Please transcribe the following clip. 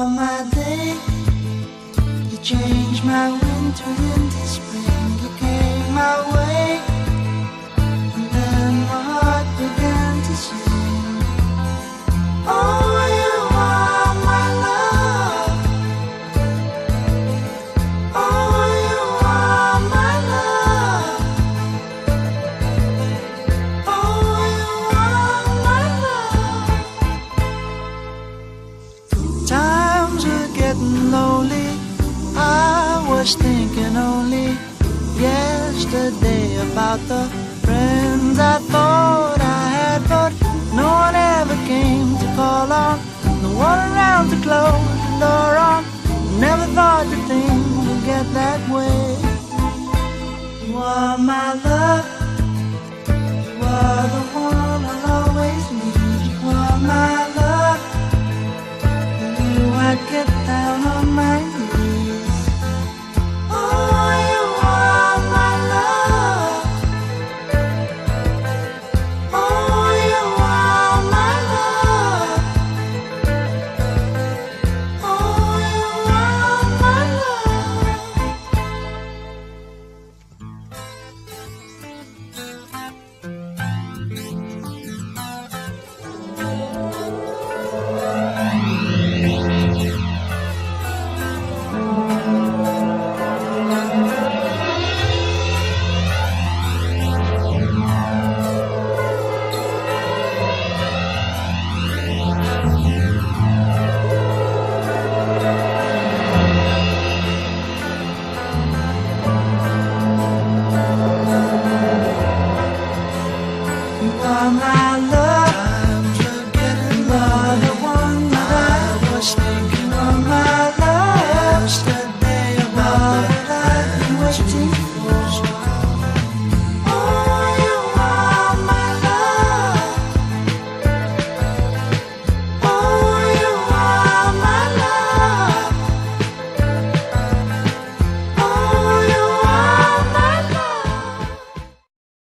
are my day. You changed my winter into spring. You came my way, and then my heart began to sing. Oh, you are my love. Oh, you are my love. Oh, you are my love. Times were getting lonely. I was thinking only yesterday about the friends I thought I had, but no one ever came to call on, no one around to close the door on. Never thought that things would get that way. You are my love. You are the one I'll always need. You are my love. You knew I'd get